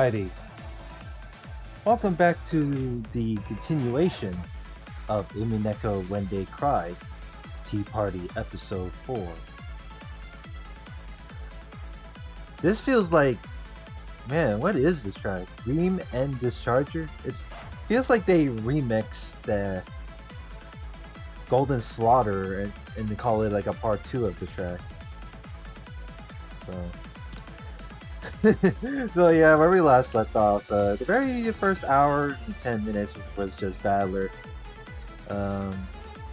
Alrighty, welcome back to the continuation of Umineko When They Cry, Tea Party Episode 4. This feels like, man, what is this track? Dream and Discharger? It feels like they remixed the Golden Slaughter and they call it like a part 2 of the track. So yeah, where we last left off, the very first hour and 10 minutes was just Battler.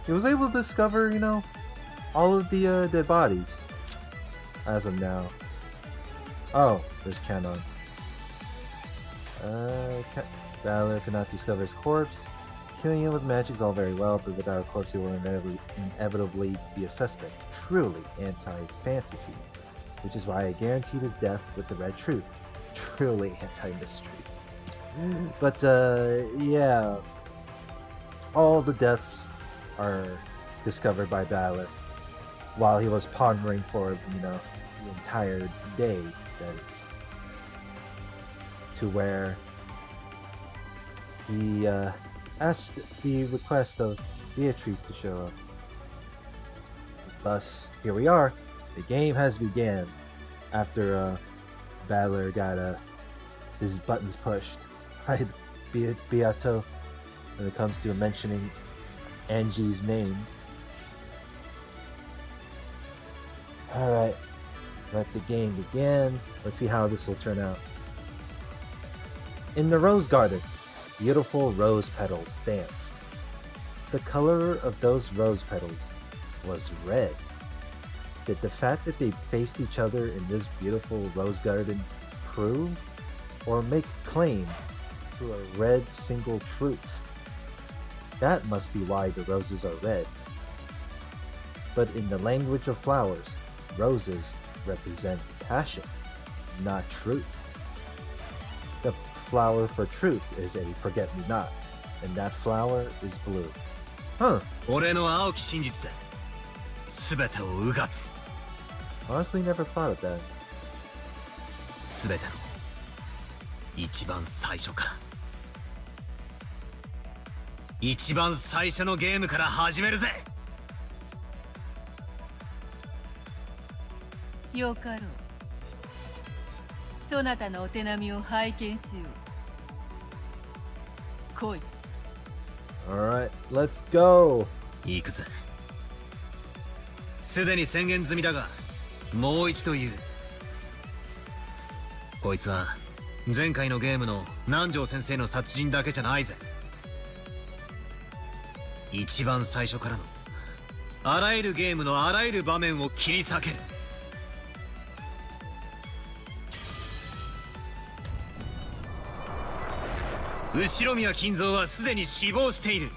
He was able to discover, all of the dead bodies as of now. Oh, there's Canon. Battler could not discover his corpse. Killing him with magic is all very well, but without a corpse he will inevitably be a suspect. Truly anti-fantasy. Which is why I guaranteed his death with the red truth. Truly anti-mystery. But, yeah. All the deaths are discovered by Battler while he was pondering for, the entire day, that is. To where he asked the request of Beatrice to show up. Thus, here we are. The game has began after Battler got his buttons pushed by Beato when it comes to mentioning Angie's name. Alright, let the game begin. Let's see how this will turn out. In the rose garden, beautiful rose petals danced. The color of those rose petals was red. Did the fact that they faced each other in this beautiful rose garden prove or make claim to a red single truth? That must be why the roses are red. But in the language of flowers, roses represent passion, not truth. The flower for truth is a forget-me-not, and that flower is blue. Huh. Honestly, never thought of that. 全ての一番最初から一番最初のゲームから始めるぜ。よかろう。そなたのお手並みを拝見しよう。来い。Alright, let's go! 行くぜ。すでに宣言済みだが、もう一度言う。こいつは前回のゲームの南條先生の殺人だけじゃないぜ。一番最初からのあらゆるゲームのあらゆる場面を切り裂ける。後宮金蔵はすでに死亡している。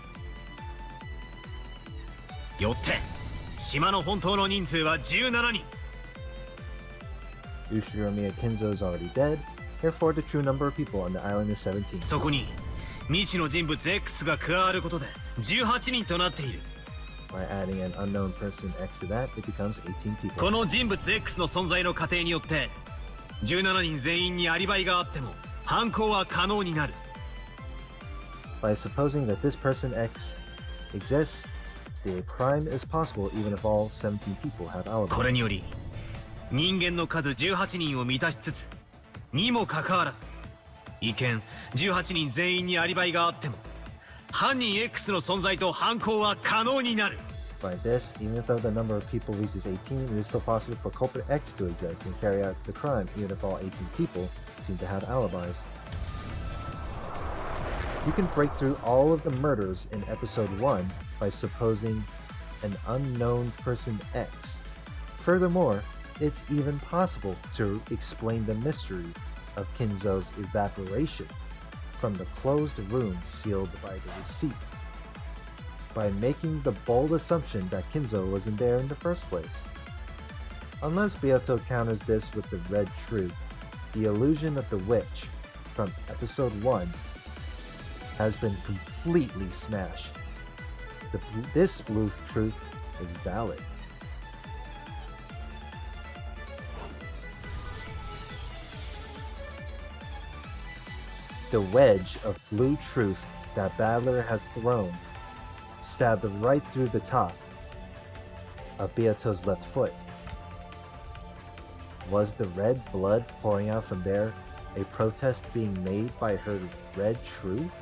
よって島の本当の人数は17人。Ushiromiya Kinzo is already dead, therefore the true number of people on the island is 17. そこに未知の人物 X が加わることで18人となっている。By adding an unknown person X to that, it becomes 18 people. この人物 X の存在の過程によって17人全員にアリバイがあっても犯行は可能になる。By supposing that this person X exists, the crime is possible even if all 17 people have alibis. これにより人間の数18人を満たしつつにもかかわらず一見18人全員にアリバイがあっても犯人 X の存在と犯行は可能になる。 By this, even though the number of people reaches 18, it is still possible for culprit X to exist and carry out the crime even if all 18 people seem to have alibis. You can break through all of the murders in episode 1 by supposing an unknown person X. Furthermore, it's even possible to explain the mystery of Kinzo's evaporation from the closed room sealed by the receipt by making the bold assumption that Kinzo wasn't there in the first place. Unless Beato counters this with the red truth, the illusion of the witch from episode 1 has been completely smashed. This blue truth is valid. The wedge of blue truth that Battler had thrown stabbed right through the top of Beato's left foot. Was the red blood pouring out from there a protest being made by her red truth?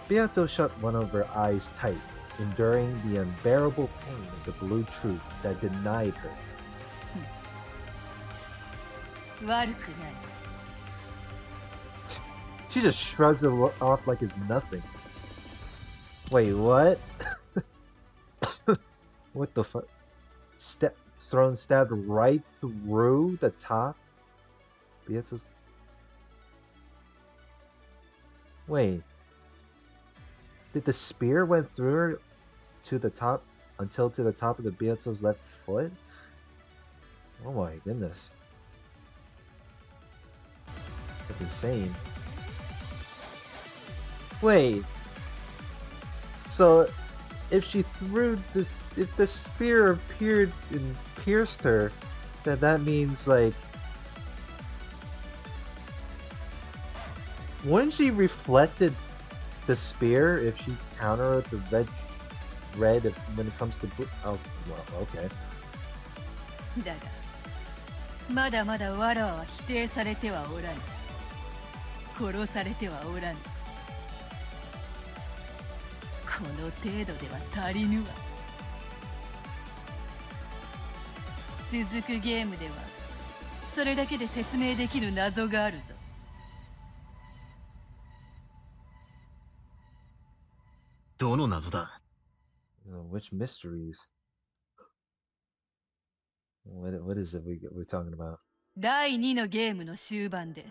Beato shut one of her eyes tight, enduring the unbearable pain of the blue truth that denied her. 悪くない。 She just shrugs it off like it's nothing. Wait, what? What the fuck? Throne stabbed right through the top? Beato's... Wait. Did the spear went through her to the top, until to the top of the Beato's left foot? Oh my goodness. That's insane. Wait. So, if she threw this, if the spear appeared and pierced her, then that means like, wouldn't she reflected the spear if she countered the red when it comes to oh well, okay. だが、まだまだわらわは否定されてはおらぬ。殺されてはおらぬ。この程度では足りぬわ。続くゲームでは、それだけで説明できる謎があるぞ。どの謎だ? Which mysteries? What is it we're talking about? 第2のゲームの終盤で、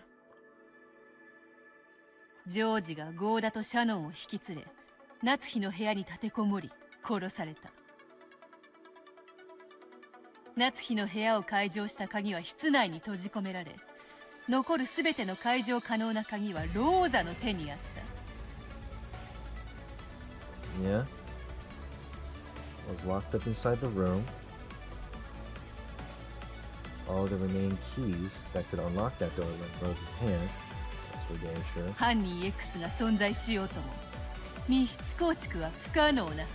ジョージがゴーダとシャノンを引き連れ、夏日の部屋に立てこもり殺された。夏日の部屋を開錠した鍵は室内に閉じ込められ、残るすべての開錠可能な鍵はローザの手にあった。Yeah. Was locked up inside the room. All the remaining keys that could unlock that door were in Rose's hand. That's for damn sure. 犯人 X が存在しようとも、密室構築は不可能なは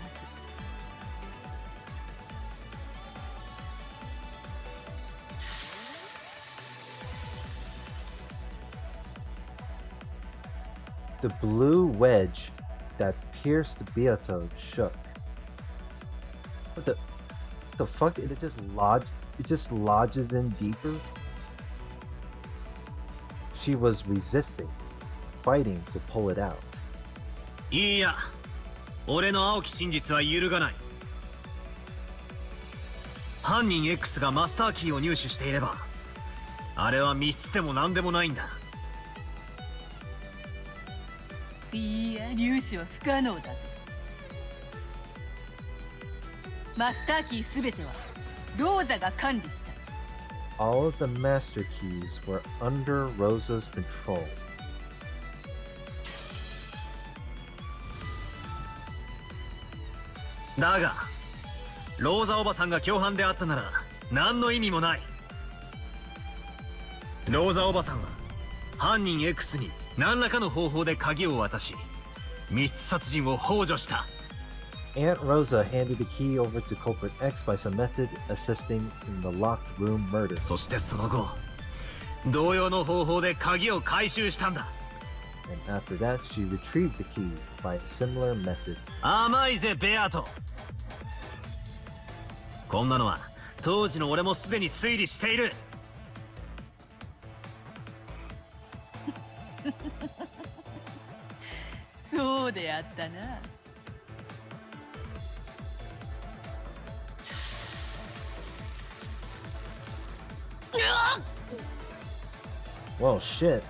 ず。The blue wedge that pierced Beato shook. What the fuck? It just lodges in deeper? She was resisting, fighting to pull it out. いや、俺の青き真実は揺るがない。犯人 X がマスターキーを入手していれば、あれは密室でも何でもないんだ。いや、入手は不可能だぞ。マスターキーすべてはローザが管理した。All of the master keys were under Rosa's control. だが、ローザおばさんが共犯であったなら何の意味もない。ローザおばさんは犯人 X に何らかの方法で鍵を渡し、密室殺人を幇助した。Aunt Rosa handed the key over to culprit X by some method, assisting in the locked room murder. そしてその後、同様の方法で鍵を回収したんだ。And after that, she retrieved the key by a similar method. 甘いぜ、ベアト。こんなのは当時の俺もすでに推理している。そうであったな。Well, shit.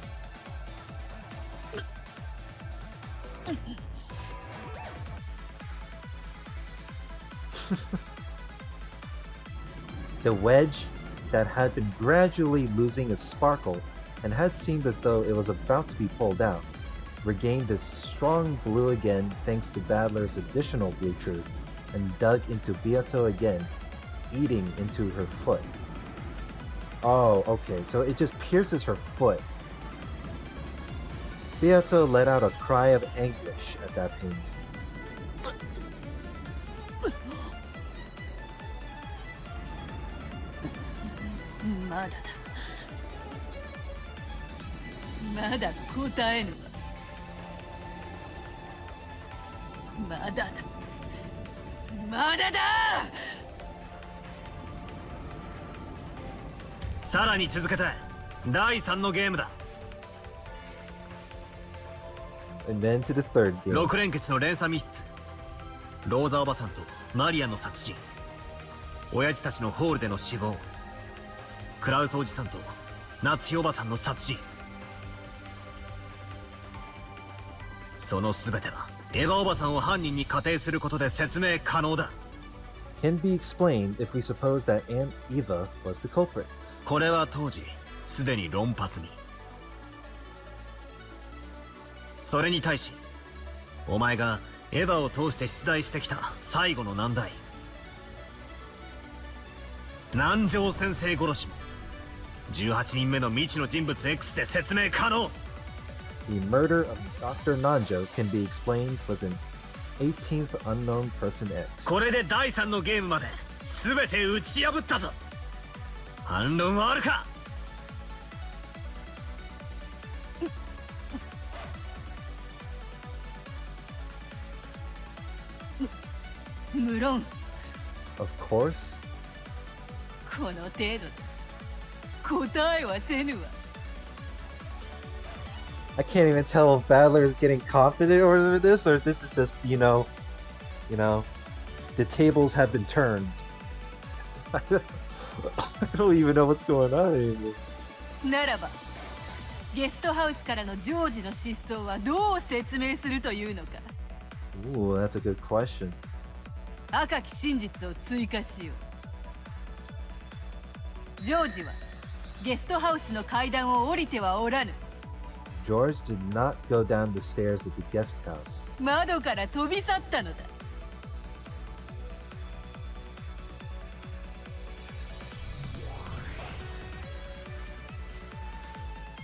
The wedge that had been gradually losing its sparkle and had seemed as though it was about to be pulled out, regained its strong blue again thanks to Badler's additional blue truth, and dug into Beato again, eating into her foot. Oh, okay, so it just pierces her foot. Beato let out a cry of anguish at that pain. まだだ。まだ答えぬわ。まだだ。まだだ。さらに続けて第3のゲームだ。 And then to the third game. 6連結の連鎖密室。ローザおばさんとマリアの殺人。親父たちのホールでの死亡。クラウスおじさんと夏日おばさんの殺人。その全てはエヴァおばさんを犯人に仮定することで説明可能だ。 Can be explained if we suppose that Aunt Eva was the culprit. これは当時すでに論破済み。それに対しお前がエヴァを通して出題してきた最後の難題、南條先生殺しも18人目の未知の人物 X で説明可能。 The murder of Dr. Nanjo can be explained with an 18th unknown person X. これで第3のゲームまで全て打ち破ったぞ。反論はあるか。無論 Of course. この程度で答えはせぬわ。 I can't even tell if Battler is getting confident over this or if this is just, the tables have been turned. I don't even know what's going on anymore. ならばゲストハウスからのジョージの失踪はどう説明するというのか。 Ooh, that's a good question. 赤き真実を追加しよう。ジョージはゲストハウスの階段を降りてはおらぬ。 George did not go down the stairs of the guest house. 窓から飛び去ったのだ。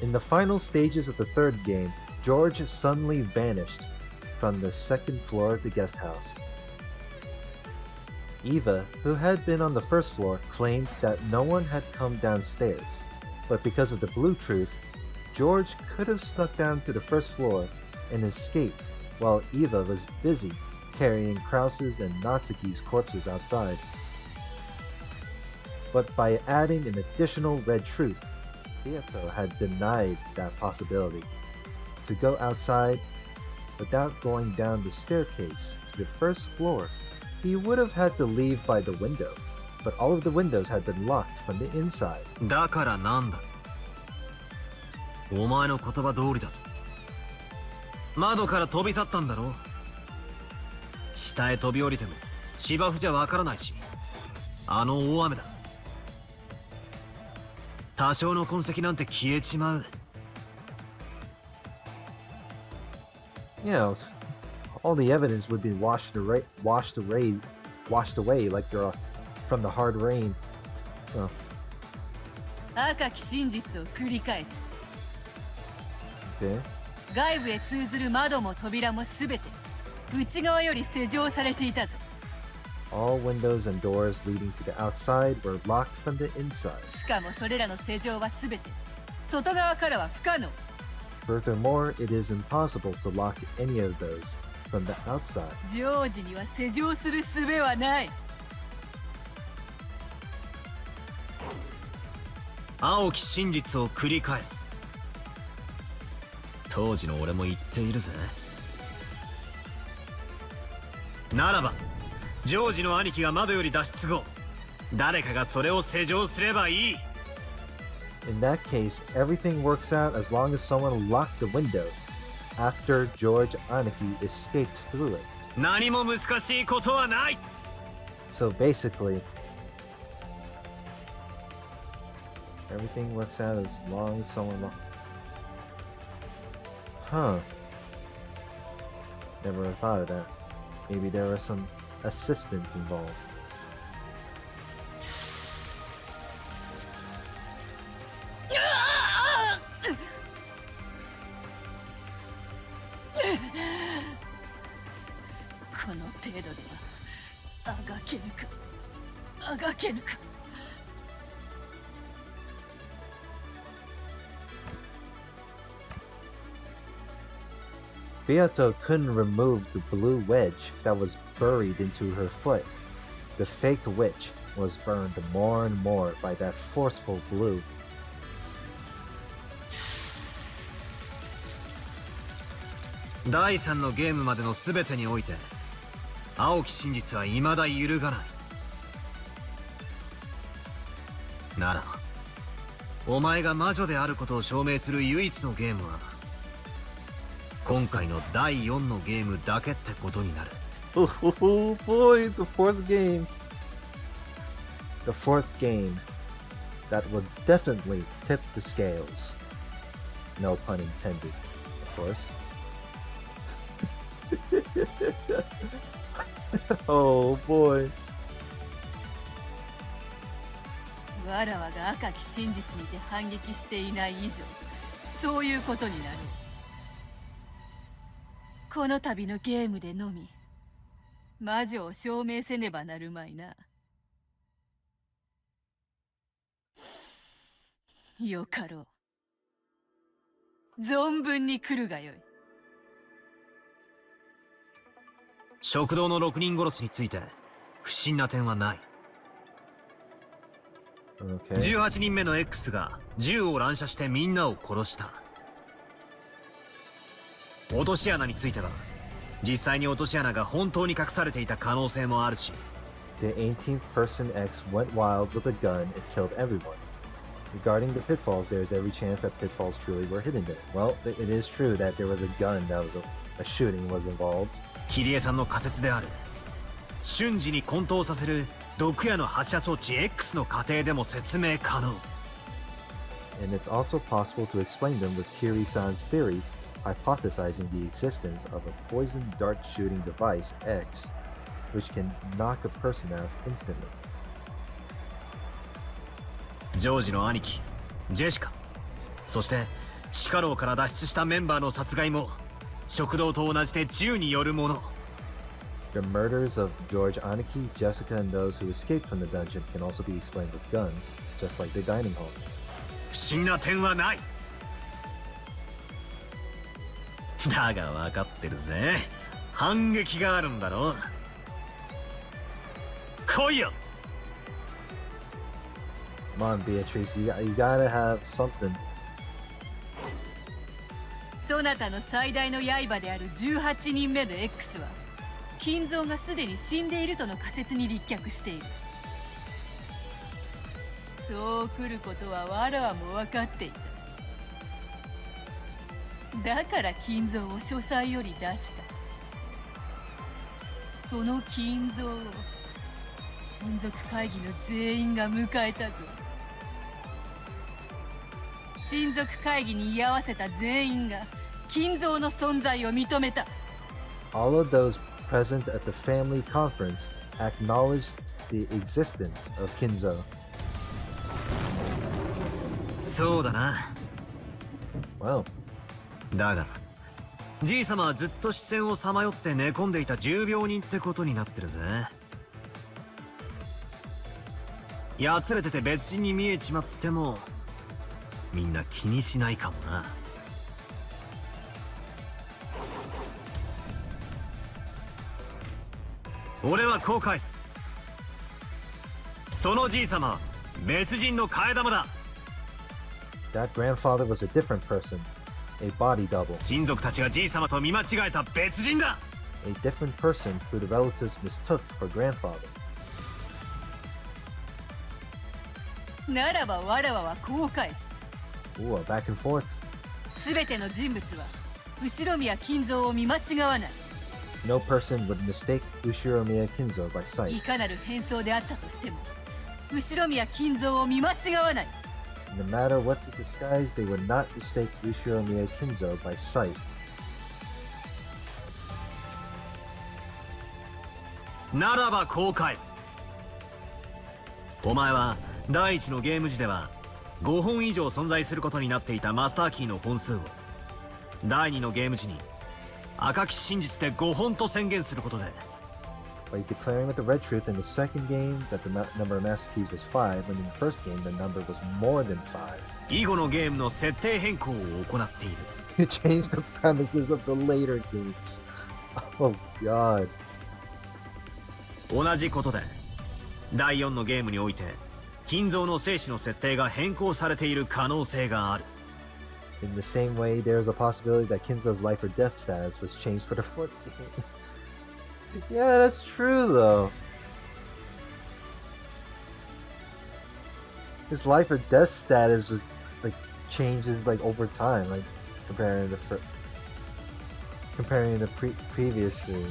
In the final stages of the third game, George suddenly vanished from the second floor of the guest house. Eva, who had been on the first floor, claimed that no one had come downstairs, but because of the blue truth, George could have snuck down to the first floor and escaped while Eva was busy carrying Krause's and Natsuki's corpses outside. But by adding an additional red truth, Beato had denied that possibility. To go outside without going down the staircase to the first floor, he would have had to leave by the window, but all of the windows had been locked from the inside. だからなんだ。お前の言葉通りだぞ。窓から飛び去ったんだろ。下へ飛び降りても芝生じゃわからないし、あの大雨だ。多少の痕跡なんて消えちまう。All the evidence would be washed away like they're from the hard rain. So, 赤き真実を繰り返す。 okay. 外部へ通ずる窓も扉もすべて内側より施錠されていたぞ。 All windows and doors leading to the outside were locked from the inside. しかもそれらの施錠はすべて外側からは不可能。 Furthermore, it is impossible to lock any of those from the outside. ジョージには施錠する術はない。青き真実を繰り返す。当時の俺も言っているぜ。ならばジョージの兄貴が窓より脱出後、誰かがそれを施錠すればいい。 In that case, everything works out as long as someone locked the window after George Aniki escaped through it. 何も難しいことはない。 So basically, everything works out as long as someone locked. Huh. Never thought of that. Maybe there was some assistance involved. この程度ではあがけぬか、あがけぬか。Beato couldn't remove the blue wedge that was buried into her foot. The fake witch was burned more and more by that forceful blue. 第3のゲームまでの全てにおいて青き真実は未だ揺るがないならお前が魔女であることを証明する唯一のゲームは今回の第4のゲームだけってことになる。Oh boy, the fourth game. The fourth game that would definitely tip the scales. No pun intended, of course. Oh boy. わらわが赤き真実にて反撃していない以上、そういうことになる。この度のゲームでのみ魔女を証明せねばなるまいな。よかろう。存分に来るがよい。食堂の6人殺しについて不審な点はない。Okay. 18人目の X が銃を乱射してみんなを殺した。落とし穴については実際に落とし穴が本当に隠されていた可能性もあるし。The 18th person X went wild with a gun and killed everyone. Regarding the pitfalls, there is every chance that pitfalls truly were hidden there. Well, it is true that there was a gun that was a shooting was involved. キリエさんの仮説である瞬時に混沌させる毒矢の発射装置 X の過程でも説明可能。And it's also possible to explain them with Kiri-san's theory, hypothesizing the existence of a poison dart shooting device X, which can knock a person out instantly. ジョージの兄貴ジェシカ、そして地下牢から脱出したメンバーの殺害も食堂と同じで銃によるもの。The murders of George Aniki, Jessica, and those who escaped from the dungeon can also be explained with guns, just like the dining hall. 不審な点はない。だが分かってるぜ。反撃があるんだろ。来いよ。Come on, Beatrice, you gotta have something. そなたの最大の刃である18人目の X は金蔵がすでに死んでいるとの仮説に立脚している。そう来ることはわらわも分かっていた。だから金蔵を書斎より出した。その金蔵を親族会議の全員が迎えたぞ。親族会議に居合わせた全員が金蔵の存在を認めた。All of those present at the family conference acknowledged the existence of Kinzo. そうだな。Well, だがじいさまはずっと視線をさまよって寝込んでいた重病人ってことになってるぜ。やつれてて別人に見えちまってもみんな気にしないかもな。俺はこう返す。そのじいさまは別人の替え玉だ。that grandfather was a different person, a body double, 親族たちがじいさまと見間違えた別人だ。a different person who the relatives mistook for grandfather. ならばわらわはこう返す。Ooh, a back and forth. すべての人物は後宮金蔵を見間違わない。No person would mistake Ushiromiya Kinzo by い sight. かなる変装であったとしても後宮金蔵を見間違わない。No matter what the disguise, they would not mistake Ushiromiya Kinzo by sight. ならばこう返す。お前は第一のゲーム時では5本以上存在することになっていたマスターキーの本数を第2のゲーム時に赤き真実で5本と宣言することで By declaring with the red truth in the second game that the number of master keys was 5, when in the first game the number was more than 5. 以後のゲームの設定変更を行っている You changed the premises of the later games. Oh god. 同じことで第4のゲームにおいて金蔵の生死の設定が変更されている可能性がある In the same way, there is a possibility that Kinzo's life or death status was changed for the fourth game. Yeah, that's true though. His life or death status was like changes like over time, like comparing the previously.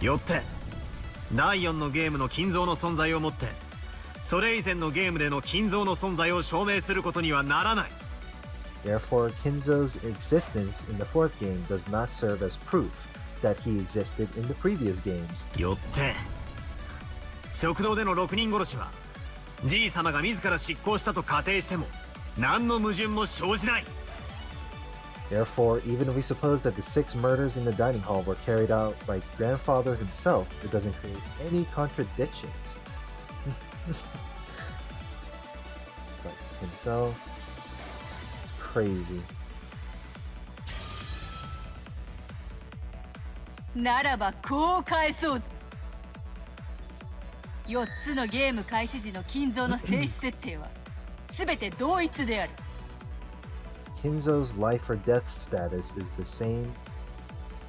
よって第4のゲームの金蔵の存在をもってそれ以前のゲームでの金蔵の存在を証明することにはならない Therefore, Kinzo's existence in the fourth game does not serve as proof that he existed in the previous games. よって食堂での6人殺しはじい様が自ら執行したと仮定しても何の矛盾も生じない Therefore, even if we suppose that the 6 murders in the dining hall were carried out by grandfather himself, it doesn't create any contradictions. But Kinzo, it's crazy. ならばこう返そうぞ。4つのゲーム開始時の金蔵の静止設定は全て同一である。Kinzo's life or death status is the same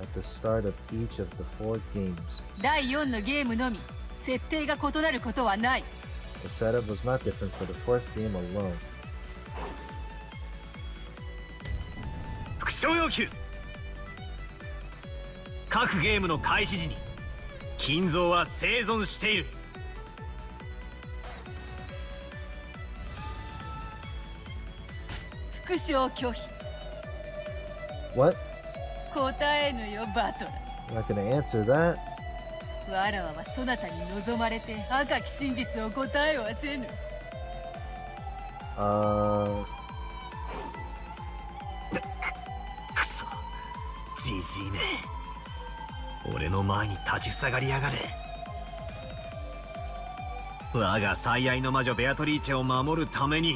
at the start of each of the 4 games. 第4のゲームのみ設定が異なることはない。The setup was not different for the 4th game alone. 復唱要求各ゲームの開始時に金蔵は生存している復唱拒否。 What? 答えぬよバトラ。 I'm not gonna answer that. わらわはそなたに望まれて赤き真実を答えはせぬ。くそじじいね俺の前に立ちふさがりやがれ我が最愛の魔女ベアトリーチェを守るために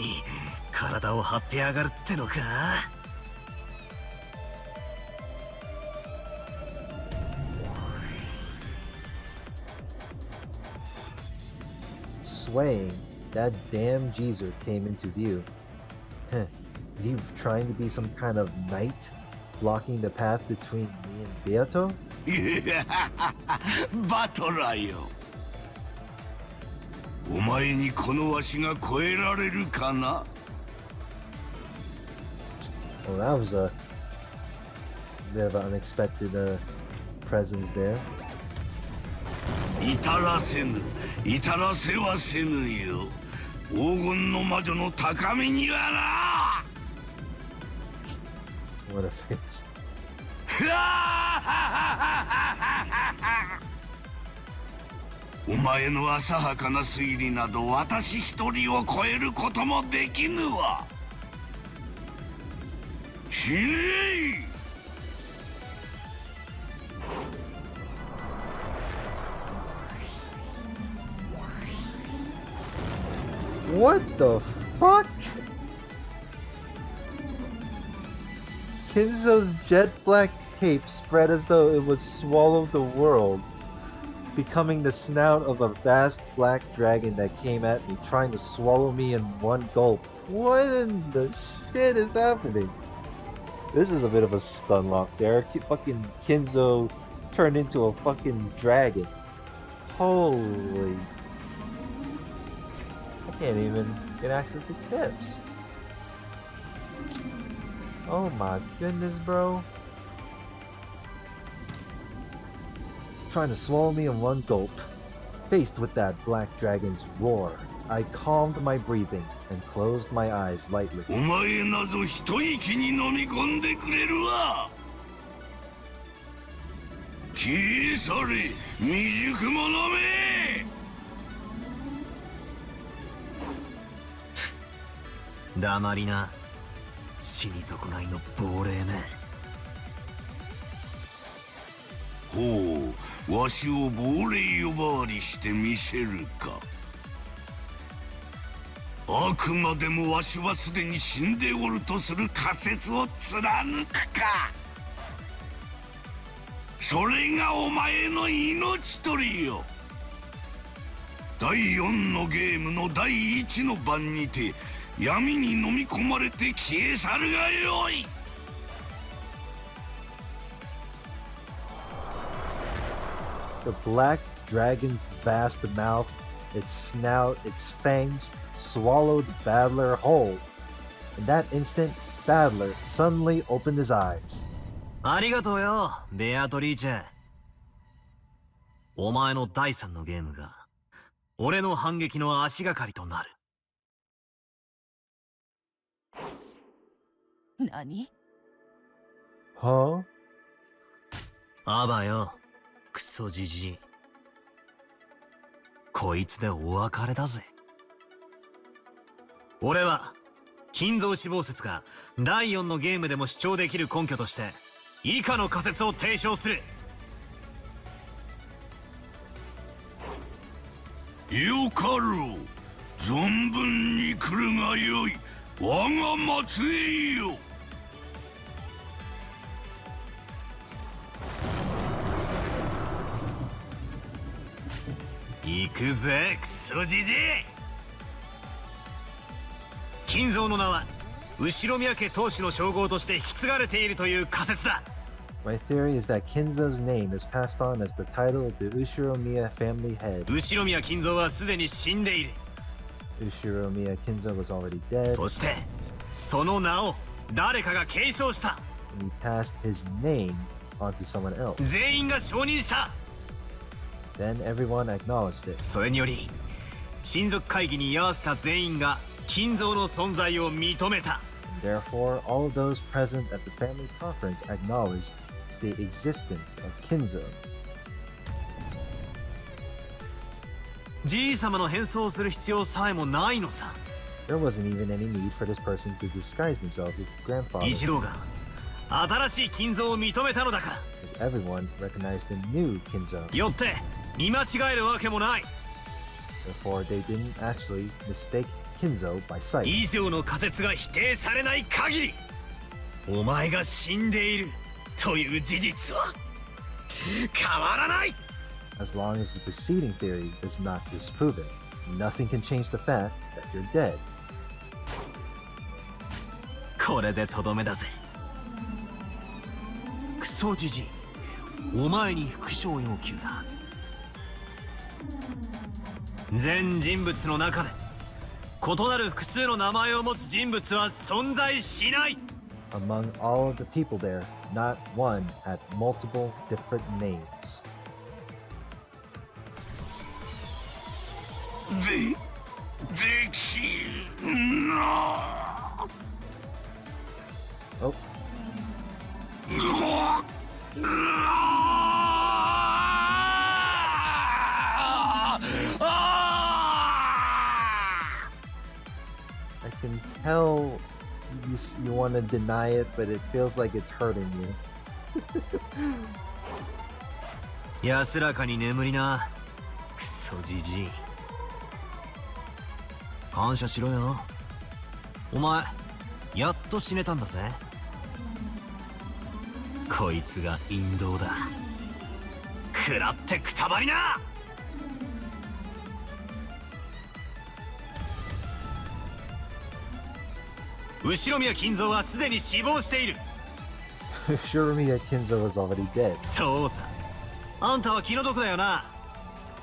体を張ってやがるってのかSwaying, that damn geezer came into view. Is he trying to be some kind of knight, blocking the path between me and Beato? バトラーよお前にこのわしが超えられるかな Well, that was a bit of an unexpected presence there. 至らせぬ至らせはせぬよ黄金の魔女の高みにはな What a face. お前の浅はかな推理など私一人を超えることもできぬわ死ねい What the fuck? Kinzo's jet black cape spread as though it would swallow the world, becoming the snout of a vast black dragon that came at me, trying to swallow me in one gulp. What in the shit is happening? This is a bit of a stun lock there. Fucking Kinzo turned into a fucking dragon. Holy... I can't even get access to tips. Oh my goodness, bro. Trying to swallow me in one gulp. Faced with that black dragon's roar, I calmed my breathing and closed my eyes lightly. お前なぞ一息に飲み込んでくれるわ消え去れ未熟者め黙りな死に損ないの亡霊め。ほう、わしを亡霊呼ばわりしてみせるか。あくまでもわしはすでに死んでおるとする仮説を貫くか。それがお前の命取りよ。第4のゲームの第1の番にて闇に飲み込まれて消え去るがよい。The black dragon's vast mouth, its snout, its fangs, swallowed Battler whole. In that instant, Battler suddenly opened his eyes. ありがとうよ、ベアトリーチェ。お前の第3のゲームが俺の反撃の足がかりとなる。何？ Huh? あばよ、クソじじい。こいつでお別れだぜ。俺は金蔵死亡説が第4のゲームでも主張できる根拠として以下の仮説を提唱する。よかろう、存分に来るがよい。我が末裔よ。行くぜ、クソじじい。金蔵の名は後宮家当主の称号として引き継がれているという仮説だ。My theory is that Kinzo's name is passed on as the title of the Ushiromiya family head. 後宮金蔵はすでに死んでいる。Ushiromiya Kinzo was already dead. そしてその名を誰かが継承した。And he passed his name on to someone else. 全員が承認した。 Then everyone acknowledged it. それにより親族会議に居合わせた全員が金蔵の存在を認めた。 And therefore, all of those present at the family conference acknowledged the existence of Kinzo. じい様の変装をする必要さえもないのさ。 There wasn't even any need for this person to disguise themselves as grandfather, 一同が新しい金蔵を認めたのだから。 as everyone recognized the new Kinzo. よって見間違えるわけもない。 Therefore, they didn't actually mistake Kinzo by sight. 以上の仮説が否定されない限り、お前が死んでいるという事実は変わらない。 As long as the preceding theory is not disproven, nothing can change the fact that you're dead. これでとどめだぜ。クソじじい、お前に復讐要求だ。全人物の中で異なる複数の名前を持つ人物は存在しない。 Among all of the people there, not one had multiple different names. できんな。 Oh, あ I can tell you want to deny it, but it feels like it's hurting you. 安らかに眠りな、クソじじい。感謝しろよ。お前やっと死ねたんだぜ。こいつが陰道だ。食らってくたばりな。後宮金蔵はすでに死亡している。 Shiromiya Kinzo was already dead. そうさ、あんたは気の毒だよな。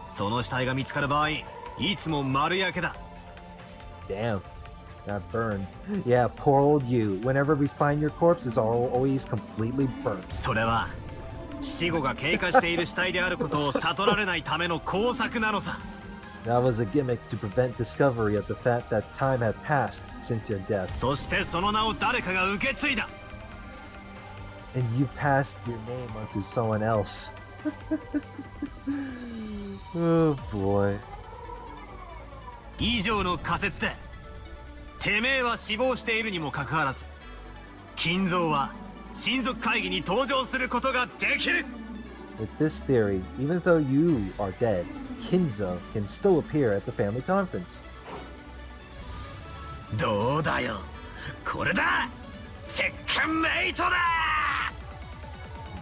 その死体が見つかる場合、いつも丸焼けだ。 Damn, got burned. Yeah, poor old you. Whenever we find your corpse, it's always completely burnt. それは死後が経過している死体であることを悟られないための工作なのさ。 That was a gimmick to prevent discovery of the fact that time had passed since your death. そしてその名を誰かが受け継いだ。 And you passed your name onto someone else. Oh boy. 以上の仮説でてめえは死亡しているにもかかわらず金蔵は親族会議に登場することができる。 With this theory, even though you are dead, Kinzo can still appear at the family conference. どうだよ、これだ、チェックメイトだ。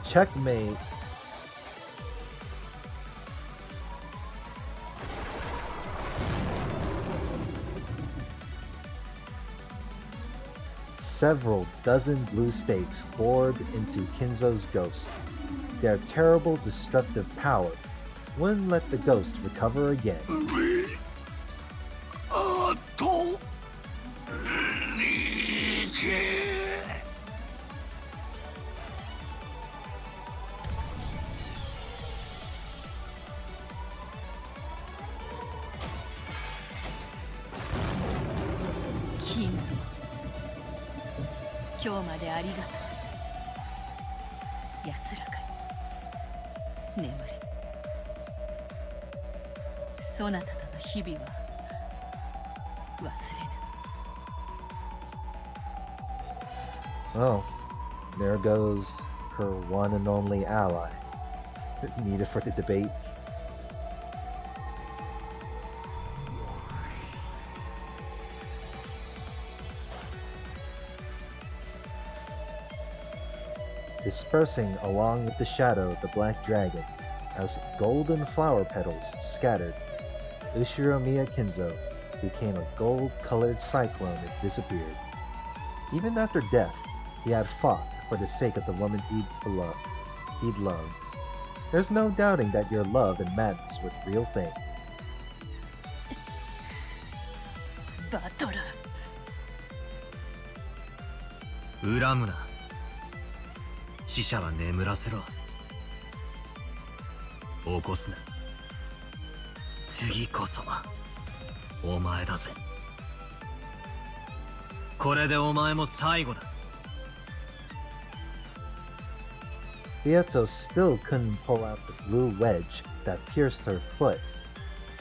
Checkmate. Several dozen blue stakes bored into Kinzo's ghost. Their terrible destructive power wouldn't let the ghost recover again. あとリーチ金蔵、今日までありがとう。安らかに眠れ。そなたとの日々は忘れぬ。 Oh, there goes her one and only ally, needed for the debate. Dispersing along with the shadow of the black dragon, as golden flower petals scattered, Ushiromiya Kinzo became a gold-colored cyclone and disappeared. Even after death, he had fought for the sake of the woman he'd loved. There's no doubting that your love and madness were the real thing. バトラー、恨むな。死者は眠らせろ。起こすな。次こそはお前だぜ。これでお前も最後だ。Beato still couldn't pull out the blue wedge that pierced her foot.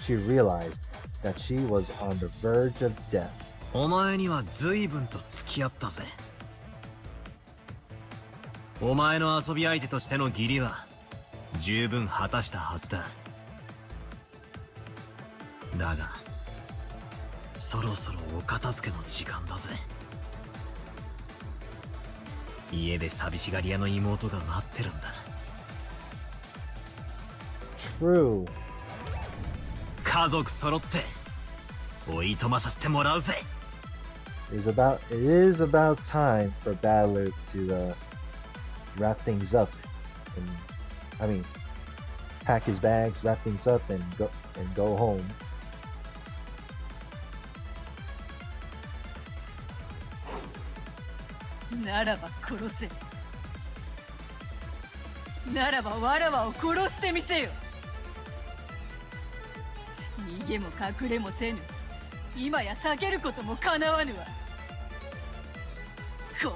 She realized that she was on the verge of death. お前には随分と付き合ったぜ。お前の遊び相手としての義理は十分果たしたはずだ。だがそろそろお片付けの時間だぜ。家で寂しがり屋の妹が待ってるんだ。 True. 家族揃っておいとまさせてもらうぜ。 It is about time for Battler to wrap things up and pack his bags, wrap things up and go home. ならば殺せ。ならばわらわを殺してみせよ。逃げも隠れもせぬ。今や避けることもかなわぬわ。来い、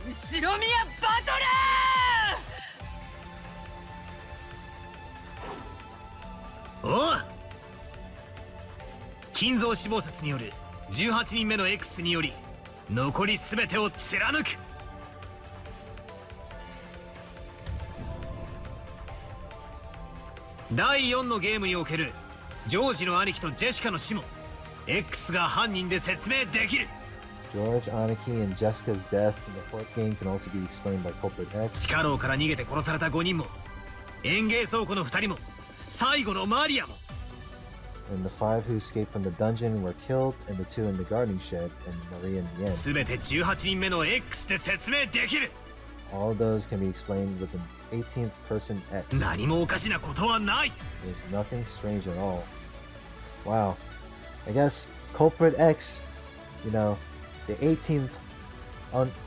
後ろ宮バトラー。おう、金蔵死亡説による18人目の X により残り全てを貫く。第4のゲームにおけるジョージの兄貴とジェシカの死も X が犯人で説明できる。 George, Aniki, and Jessica's death in the fourth game can also be explained by culprit X. 地下牢から逃げて殺された5人も園芸倉庫の2人も最後のマリアも And the 5 who escaped from the dungeon were killed, and the 2 in the gardening shed, and Maria in the end. 全て18人目の X で説明できる。 All of those can be explained with an 18th person X. 何もおかしなことはない。 There's nothing strange at all. Wow. I guess culprit X, the 18th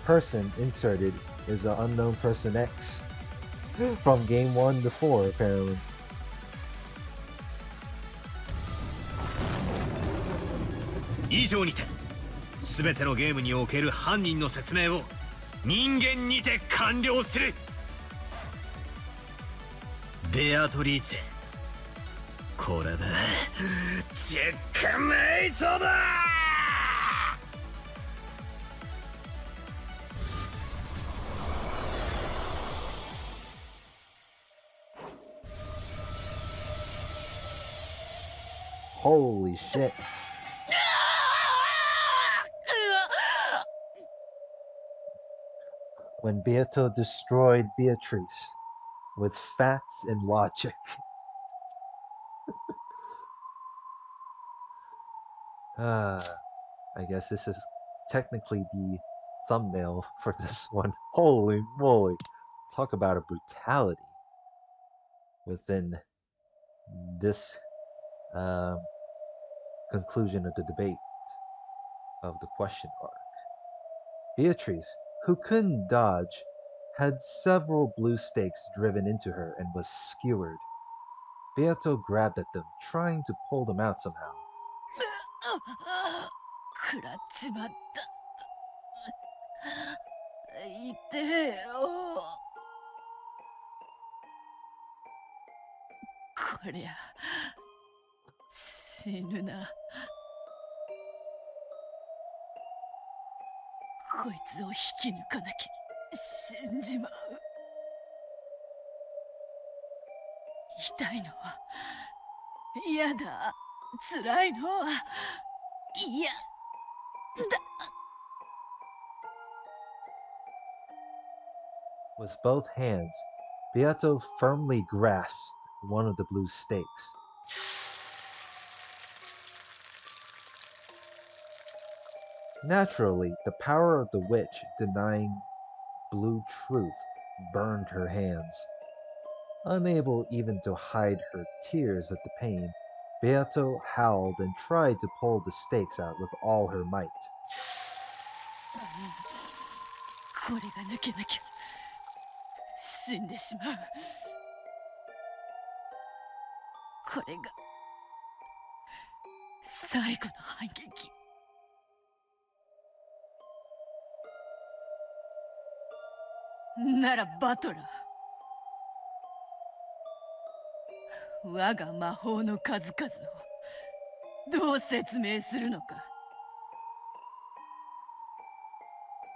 person inserted is the unknown person X from game 1 to 4, apparently. 以上にて全てのゲームにおける犯人の説明を人間にて完了する。ベアトリーチェ、これでチェックメイトだ。Holy shit. When Beato destroyed Beatrice with facts and logic. I guess this is technically the thumbnail for this one. Holy moly. Talk about a brutality within this conclusion of the debate of the question arc. Beatrice, who couldn't dodge, had several blue stakes driven into her and was skewered. Beato grabbed at them, trying to pull them out somehow. 食らっちまった。痛えよ。こりゃ死ぬな。こいつを引き抜かなきゃ死んじまう。痛いのは嫌だ。辛いのは嫌だ。With both hands, Beato firmly grasped one of the blue stakes. Naturally, the power of the witch denying blue truth burned her hands. Unable even to hide her tears at the pain, Beato howled and tried to pull the stakes out with all her might. これが抜けなきゃ死んでしまう。これが最後の反撃。ならバトラー、我が魔法の数々をどう説明するのか。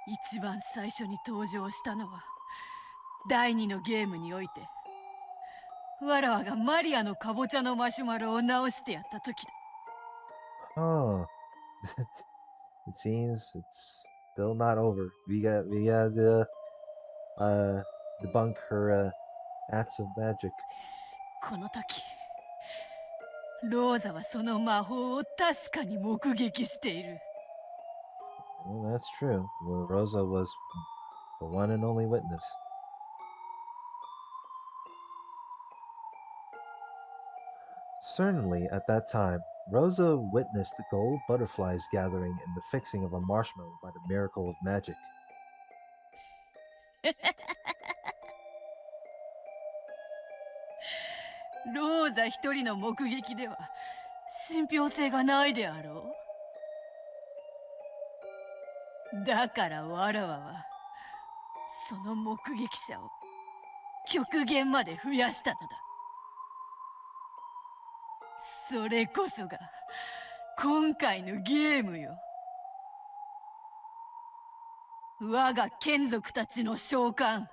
一番最初に登場したのは第2のゲームにおいて、わらわがマリアのかぼちゃのマシュマロを直してやった時だ。Oh, it seems it's still not over. We got to debunk her acts of magic. この時ローザはその魔法を確かに目撃している。 Well, that's true. Well, Rosa was the one and only witness. Certainly, at that time, Rosa witnessed the gold butterflies gathering and the fixing of a marshmallow by the miracle of magic. ローザ一人の目撃では信憑性がないであろう。だからわらわはその目撃者を極限まで増やしたのだ。それこそが今回のゲームよ。我が眷属たちの召喚、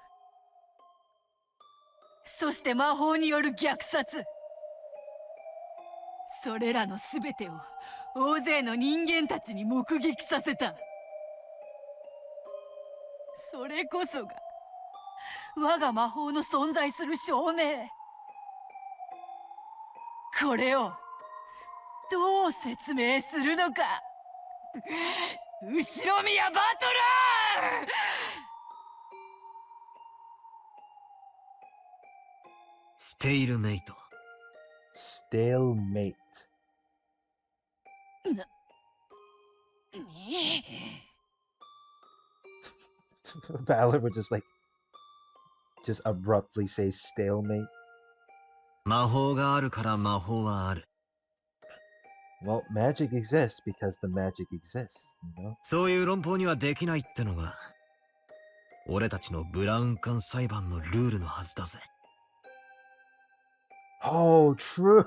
そして魔法による虐殺、それらの全てを大勢の人間たちに目撃させた。それこそが我が魔法の存在する証明。これをどう説明するのか。後ろ宮バトラー。ステイルメイト。Stalemate. Ballard would just abruptly say stalemate. 魔法があるから魔法はある。Well, magic exists because the magic exists, you know? そういう論法にはできないってのが俺たちのブラウン管裁判のルールのはずだぜ。Oh, true.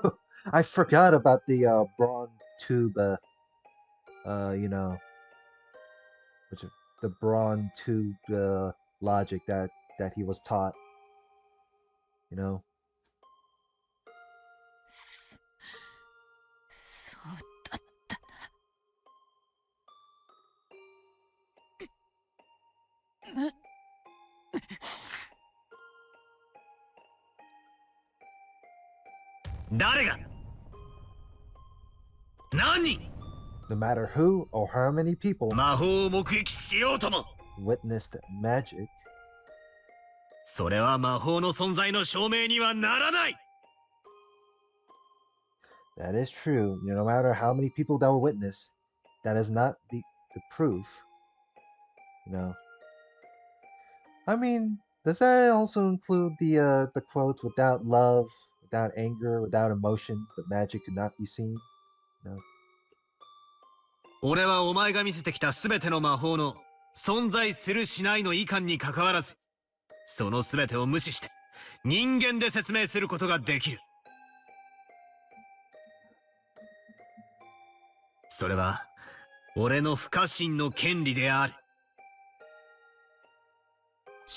I forgot about the brawn tube, you know, the brawn tube logic that he was taught, you know. 誰が何人 No matter who or how many people 魔法を目撃しようとも witnessed magic, それは魔法の存在の証明にはならない。 that is true. No matter how many people that will witness, that is not the proof. I mean, does that also include the quote, "Without love, without anger, without emotion, the magic could not be seen"? No. 俺はお前が見せてきた全ての魔法の存在するしないの意観にかかわらず、その全てを無視して人間で説明することができる。それは俺の不可侵の権利である。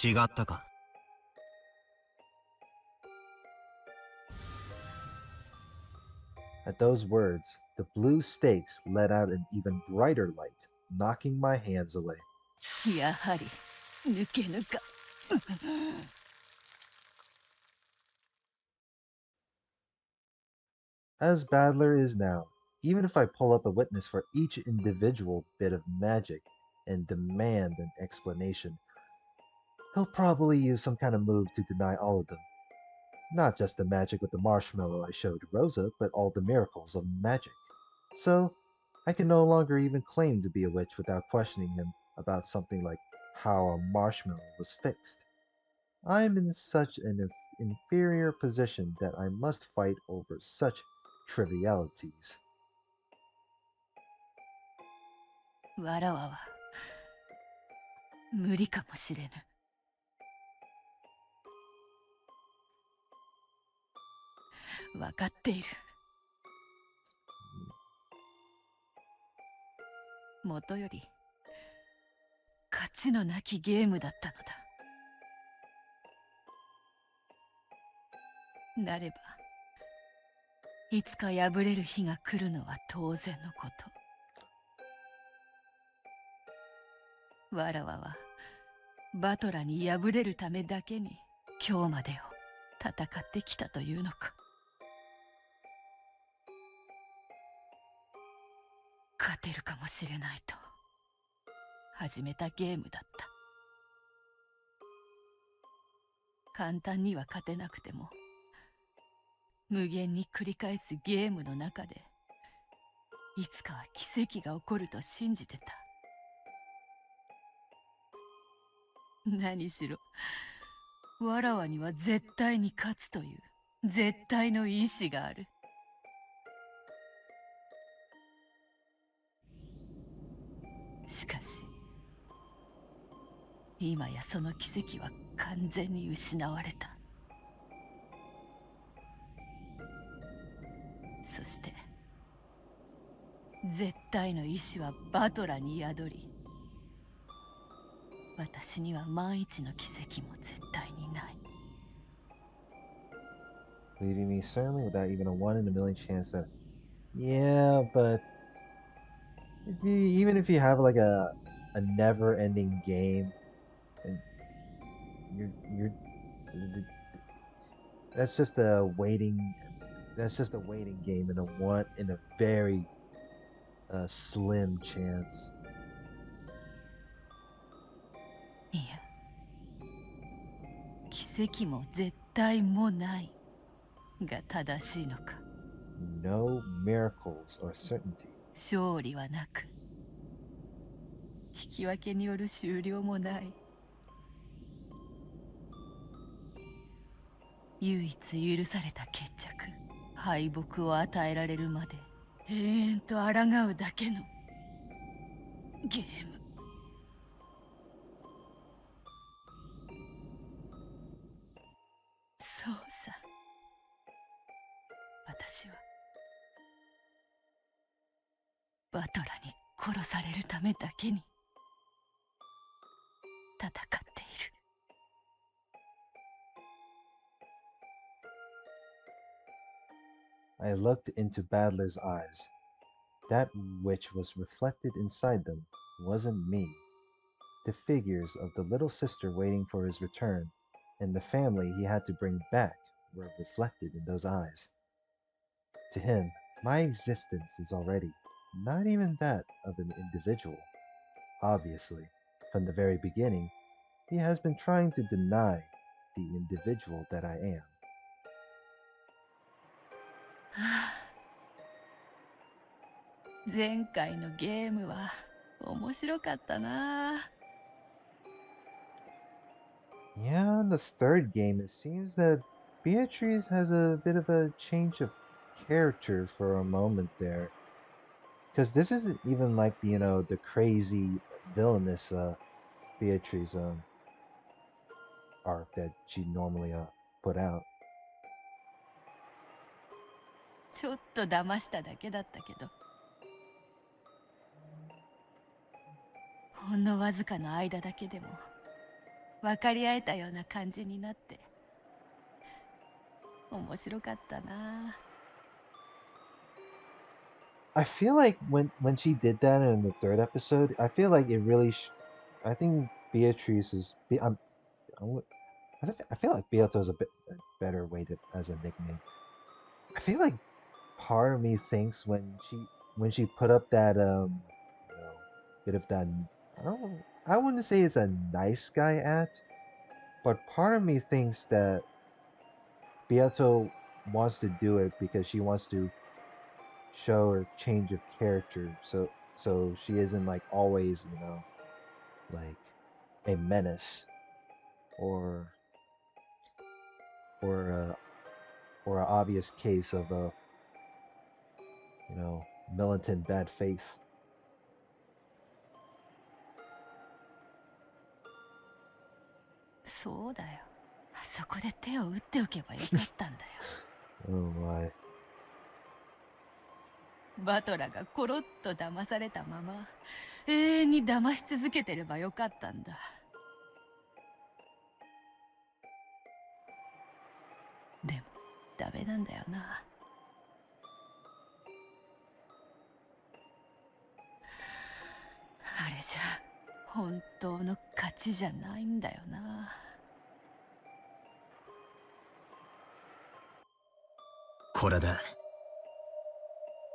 違ったか。At those words, the blue stakes let out an even brighter light, knocking my hands away. やはり抜けぬか。As Badler is now, even if I pull up a witness for each individual bit of magic and demand an explanation, he'll probably use some kind of move to deny all of them. Not just the magic with the marshmallow I showed Rosa, but all the miracles of magic. So, I can no longer even claim to be a witch without questioning him about something like how a marshmallow was fixed. I'm in such an inferior position that I must fight over such trivialities. わらわは無理かもしれぬ。わかっている。もとより勝ちのなきゲームだったのだ。なればいつか敗れる日が来るのは当然のこと。わらわはバトラに敗れるためだけに今日までを戦ってきたというのか。勝てるかもしれないと始めたゲームだった。簡単には勝てなくても無限に繰り返すゲームの中でいつかは奇跡が起こると信じてた。何しろわらわには絶対に勝つという絶対の意志がある。しかし今やその奇跡は完全に失われた。そして絶対の意志はバトラに宿り、私には万一の奇跡も絶対にない。Leaving me certainly without even a 1 in a million chance that. Yeah, but even if you have like a never-ending game, and you're that's just a waiting game in a very slim chance. いや、奇跡も絶対もないが正しいのか。No miracles or certainty. 勝利はなく引き分けによる終了もない。唯一許された決着、敗北を与えられるまで永遠と抗うだけのゲーム。そうさ、私はバトラに殺されるためだけに戦っている。I looked into Badler's eyes. That which was reflected inside them wasn't me. the figures of the little sister waiting for his return and the family he had to bring back were reflected in those eyes. To him, my existence is already not even that of an individual. Obviously, from the very beginning, he has been trying to deny the individual that I am. 前回のゲームは面白かったな。Yeah, in the third game, it seems that Beatrice has a bit of a change of character for a moment there. Because this isn't even like the crazy villainous Beatrice arc that she normally put out. ちょっと騙しただけだったけど、ほんのわずかの間だけでも分かり合えたような感じになって面白かったな。I feel like when she did that in the third episode, I feel like it really. I think Beatrice is. I feel like Beato is a bit a better way to as a nickname. I feel like part of me thinks when she put up that bit of that I wouldn't say it's a nice guy act, but part of me thinks that Beato wants to do it because she wants to show her change of character, so she isn't like always like a menace or or a or an obvious case of a militant bad faith. そうだよ。あそこで手を打っておけばよかったんだよ。Oh my. バトラがコロッと騙されたまま永遠に騙し続けてればよかったんだ。でもダメなんだよな。あれじゃ本当の勝ちじゃないんだよな。これで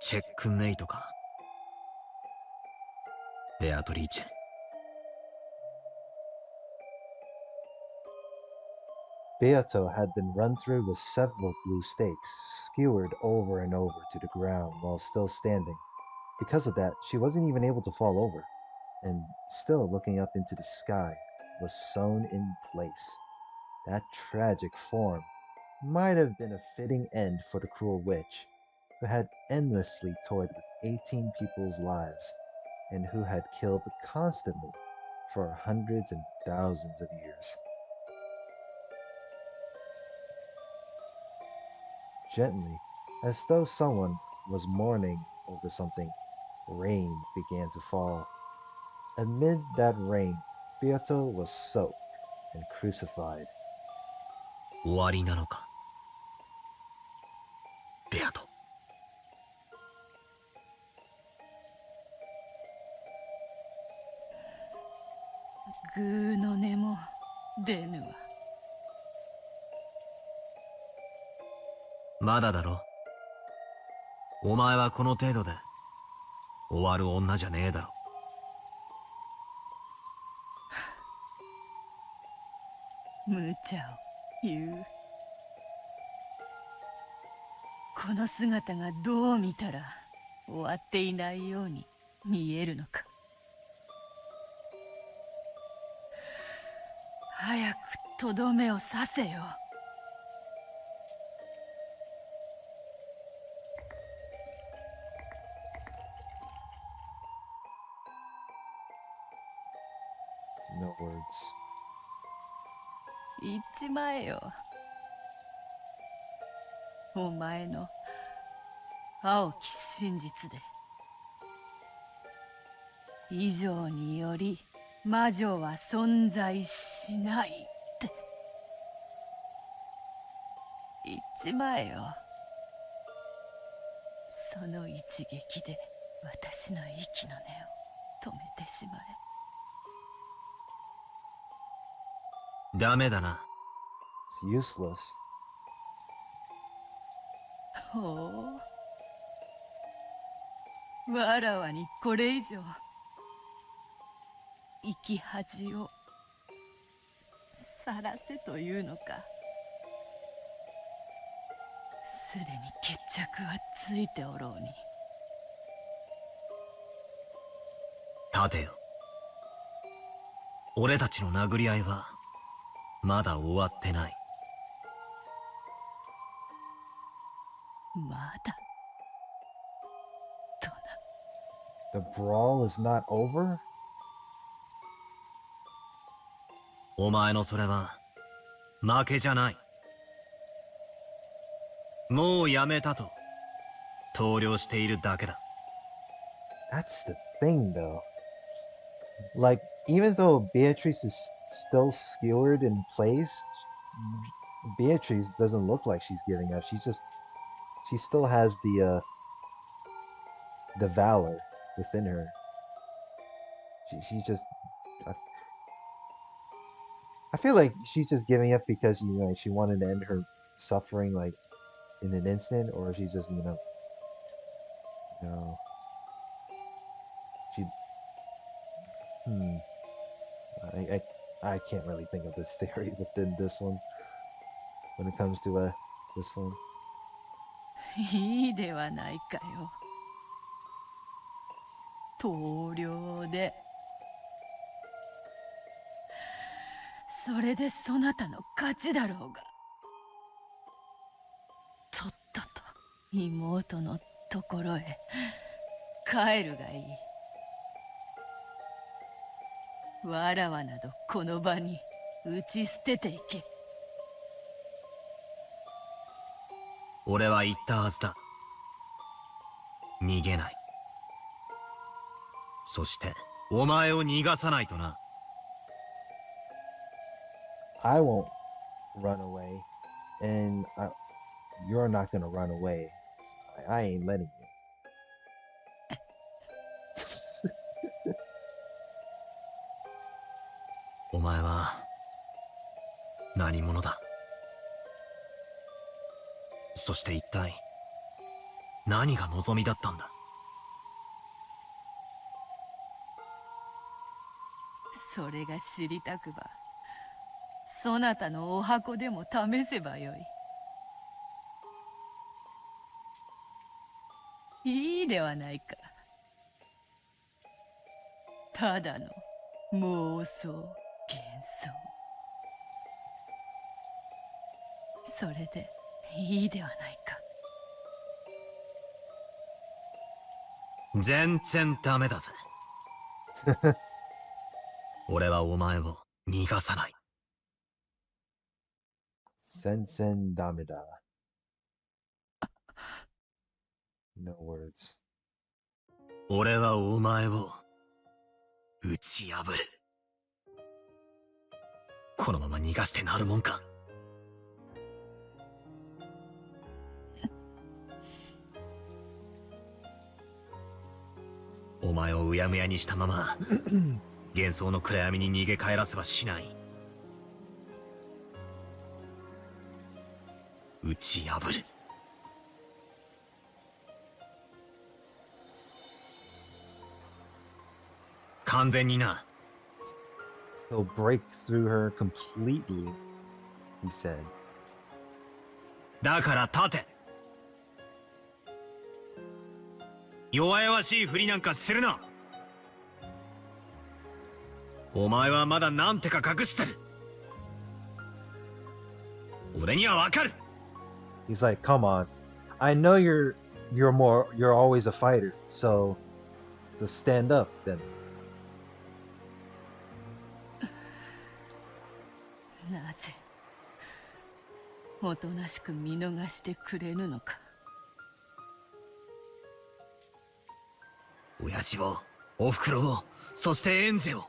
チェックメイトか。ベアトリーチェ。Beato had been run through with several blue stakes, skewered over and over to the ground while still standing. Because of that, she wasn't even able to fall over, and still looking up into the sky, was sewn in place. That tragic form might have been a fitting end for the cruel witch, who had endlessly toyed with 18 people's lives, and who had killed constantly for hundreds and thousands of years. Gently, as though someone was mourning over something, rain began to fall. Amid that rain, Beato was soaked and crucified. 終わりなのか、ベアト。グーの音も出ぬわ。まだだろ。お前はこの程度で終わる女じゃねえだろ。無茶を言う。この姿がどう見たら終わっていないように見えるのか。早くとどめを刺せよ。No words. 言っちまえよ。お前の青き真実で。以上により魔女は存在しないって言っちまえよ。その一撃で私の息の根を止めてしまえ。ダメだな。It's useless. ほう、わらわにこれ以上生き恥をさらせというのか。すでに決着はついておろうに。立てよ。俺たちの殴り合いはまだ終わってない。まだとな。 The brawl is not over? お前のそれは負けじゃない。もうやめたと投了しているだけだ。 That's the thing, though. Like, even though Beatrice is still skewered in place, Beatrice doesn't look like she's giving up. She still has the valor within her. She just, I, I feel like she's just giving up because she wanted to end her suffering like in an instant, or she just she I can't really think of this theory within this one when it comes to this one. いいではないかよ。投了で。それでそなたの勝ちだろうが。とっとと妹のところへ帰るがいい。わらわなどこの場に打ち捨てていけ。俺は言ったはずだ。逃げない。そしてお前を逃がさないとな。I won't run away, and you're not gonna run away. I ain't letting you. お前は何者だ。そして一体何が望みだったんだ。それが知りたくば、そなたのお箱でも試せばよい。いいではないか。ただの妄想、幻想。それでいいではないか。全然ダメだぜ。俺はお前を逃がさない。Sensen Damida. No words. 俺はお前を打ち破る。このまま逃がしてなるもんか。お前をうやむやにしたまま幻想の暗闇に逃げ帰らせはしない。打ち破る。完全にな。He'll break through her completely, he said. だから立て。弱々しいふりなんかするな。お前はまだなんてか隠してる。俺にはわかる。He's like, come on. I know you're always a fighter, so stand up then. なぜおとなしく見逃してくれぬのか。親父を、おふくろを、そしてエンゼを。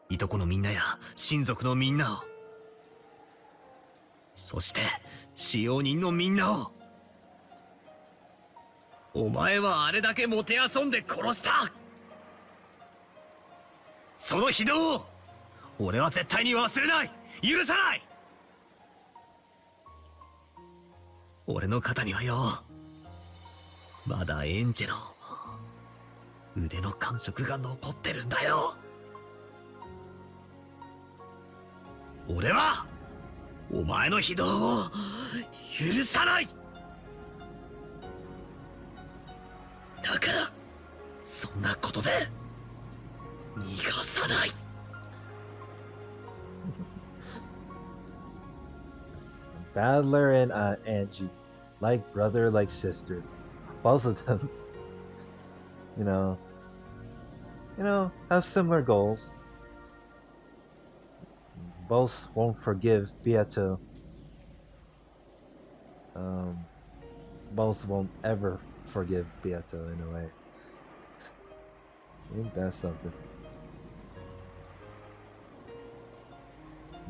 いとこのみんなや親族のみんなを。そして使用人のみんなを。お前はあれだけもてあそんで殺した。その非道を俺は絶対に忘れない。許さない。俺の肩にはよ、まだエンジェの腕の感触が残ってるんだよ。俺はお前の非道を許さない。だからそんなことで逃がさない。Battler and Angie, like brother, like sister. Both of them, you know, have similar goals. Both won't forgive Beato. Both won't ever forgive Beato in a way. Ain't that something?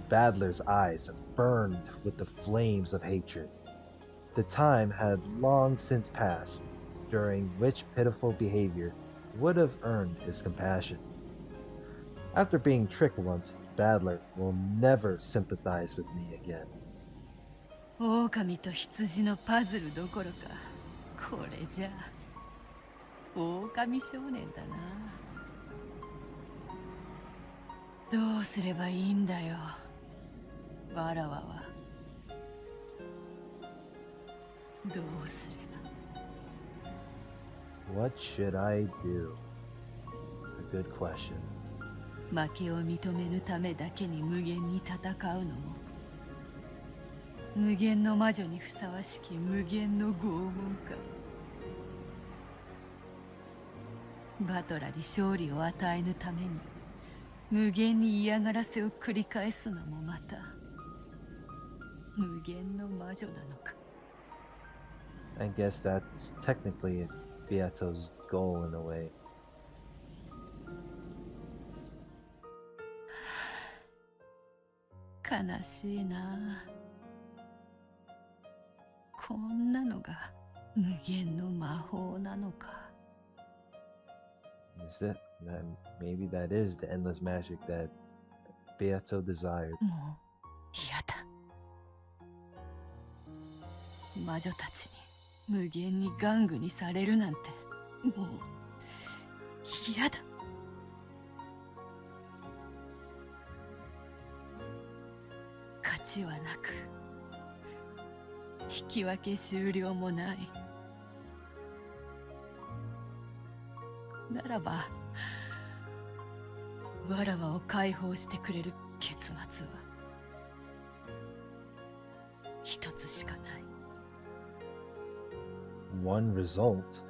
Badler's eyes burned with the flames of hatred. The time had long since passed, during which pitiful behavior would have earned his compassion. After being tricked once, Badler will never sympathize with me again. 狼と羊のパズルどころか、これじゃ狼少年だな。どうすればいいんだよ、わらわは。どうすれば。 What should I do? It's a good question. 負けを認めぬためだけに無限に戦うのも、無限の魔女にふさわしき無限の拷問か。バトラに勝利を与えぬために無限に嫌がらせを繰り返すのもまた無限の魔女なのか。 I guess that's technically Beato's goal in a way. 悲しいな。こんなのが無限の魔法なのか。 Is that maybe that is the endless magic that Beato desired? もう嫌だ。魔女たちに無限に玩具にされるなんてもう嫌だ。勝ちはなく引き分け終了もない。ならばわらわを解放してくれる結末は一つしかない。 One result.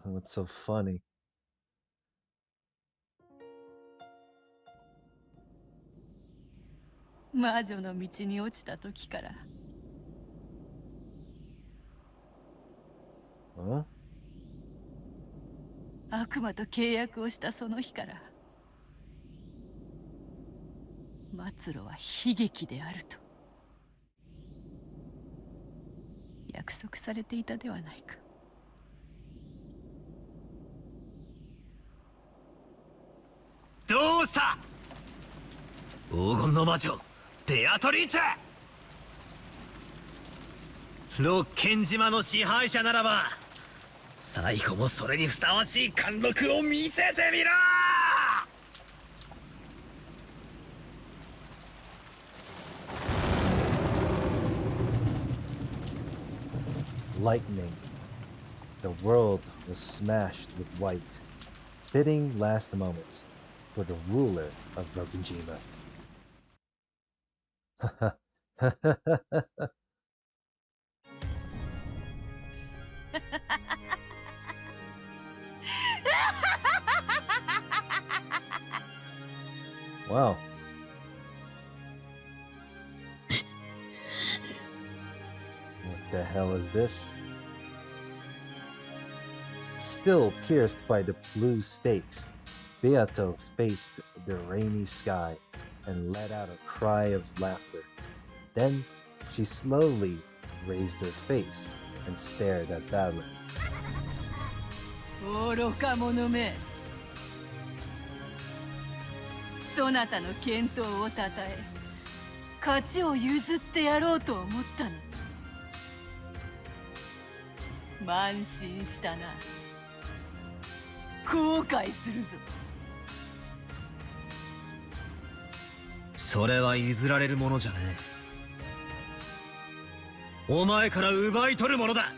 What's so funny? 魔女の道に落ちた時から。 Huh? 悪魔と契約をしたその日から末路は悲劇であると約束されていたではないか。どうした？黄金の魔女ベアトリーチェ。ロッケン島の支配者ならば最後もそれにふさわしい貫禄を見せてみろ。 Lightning. The world was smashed with white, fitting last moments for the ruler of Rokunjima. Wow. What the hell is this? Still pierced by the blue stakes, Beato faced the rainy sky and let out a cry of laughter. Then she slowly raised her face and stared at Badler. 愚か者め。そなたの健闘をたたえ、勝ちを譲ってやろうと思ったの。慢心したな。後悔するぞ。それは譲られるものじゃねえ。お前から奪い取るものだ。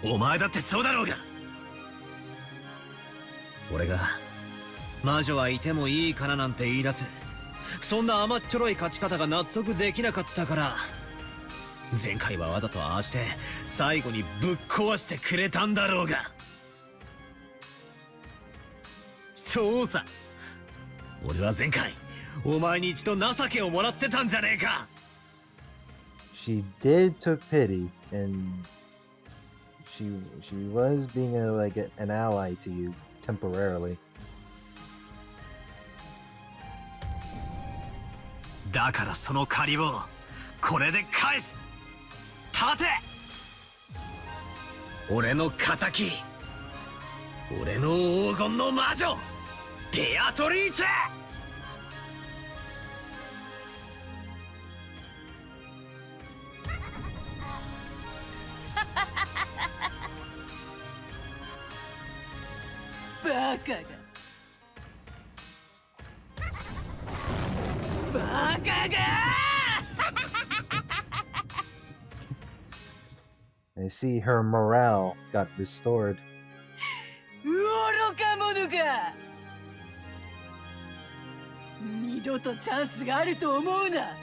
お前だってそうだろうが。俺が魔女はいてもいいからなんて言い出す、そんな甘っちょろい勝ち方が納得できなかったから、前回はわざとああして最後にぶっ壊してくれたんだろうが。そうさ、俺は前回お前に一度情けをもらってたんじゃねえか。 She did took pity, and she was being an ally to you temporarily. だからその借りをこれで返す。立て、俺の敵、俺の黄金の魔女ベアトリーチェ。バカが。バカが。I see her morale got restored. 愚か者が。二度とチャンスがあると思うな。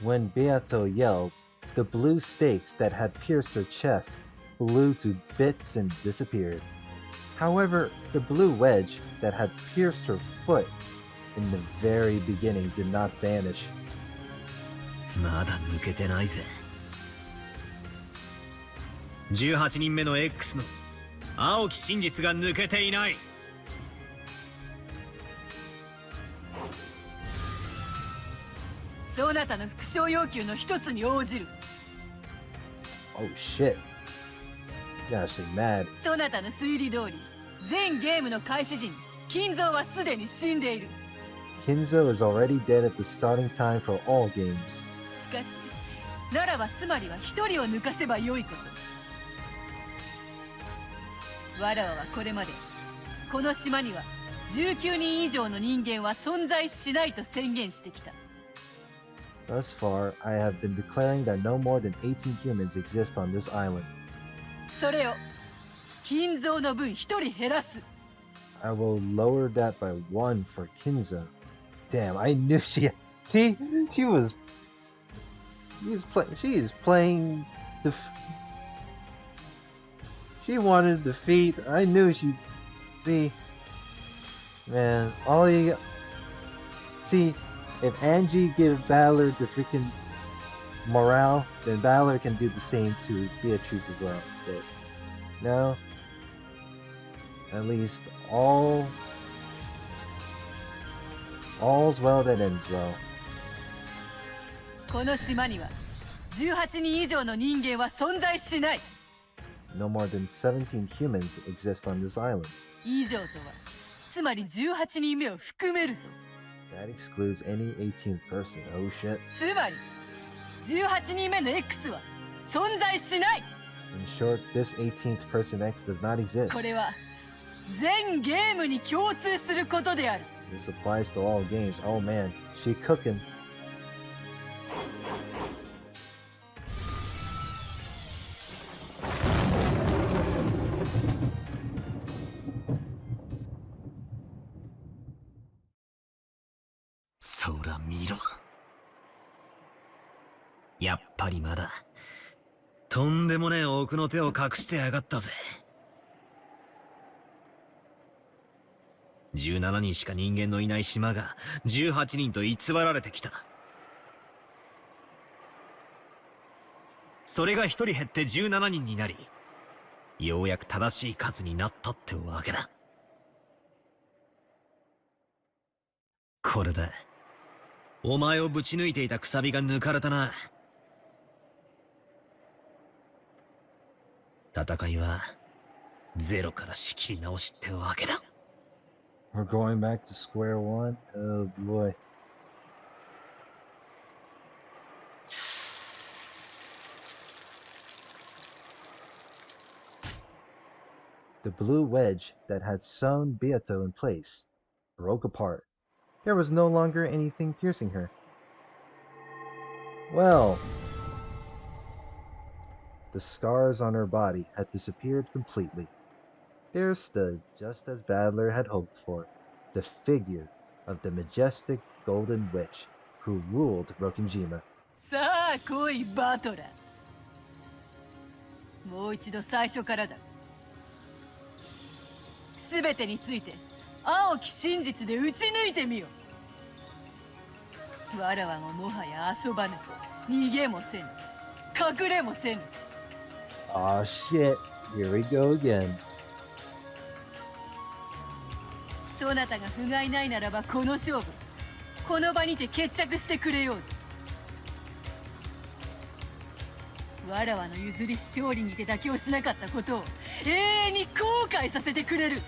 When Beato yelled, the blue stakes that had pierced her chest flew to bits and disappeared. However, the blue wedge that had pierced her foot in the very beginning did not vanish. まだ抜けてないぜ。18人目の X の青き真実が抜けていない。そなたの副賞要求の一つに応じる。 Oh shit. She's actually mad. そなたの推理通り、全ゲームの開始時に金蔵はすでに死んでいる。 Kinzo is already dead at the starting time for all games. しかし、ならばつまりは一人を抜かせばよいこと。わらわはこれまでこの島には19人以上の人間は存在しないと宣言してきた。Thus far, I have been declaring that no more than 18 humans exist on this island. それを金蔵の分一人減らす。 I will lower that by 1 for Kinzo. Damn, I knew she. See, she is playing the. She wanted defeat. I knew she. See, man, all you. See, if Angie give Balor the freaking morale, then Balor can do the same to Beatrice as well. But no, at least all's well that ends well. この島には18人以上の人間は存在しない。 No more than 17 humans exist on this island. 以上とはつまり18人目を含めるぞ。 That excludes any 18th person. Oh shit. つまり18人目の X は存在しない。 In short, this 18th person X does not exist. これは全ゲームに共通することである。 This applies to all games. Oh man, she cooking. そら見ろ。やっぱりまだとんでもねえ奥の手を隠してやがったぜ。17人しか人間のいない島が18人と偽られてきた。それが1人減って17人になり、ようやく正しい数になったってわけだ。これだ。お前をぶち抜いていたくさびが抜かれたな。戦いはゼロから仕切り直しってわけだ。We're going back to square one? Oh boy. The blue wedge that had sewn Beato in place broke apart. There was no longer anything piercing her. Well, the scars on her body had disappeared completely. There stood, just as Badler had hoped for, the figure of the majestic golden witch who ruled Rokinjima. さあ来いバトラー。もう一度最初からだ。すべてについて青き真実で打ち抜いてみよ。わらわももはや遊ばぬ。逃げもせぬ。隠れもせぬ。Aw shit, here we go again. そなたが不甲斐ないならばこの勝負この場にて決着してくれようぜ。わらわの譲り勝利にて妥協しなかったことを永遠に後悔させてくれる。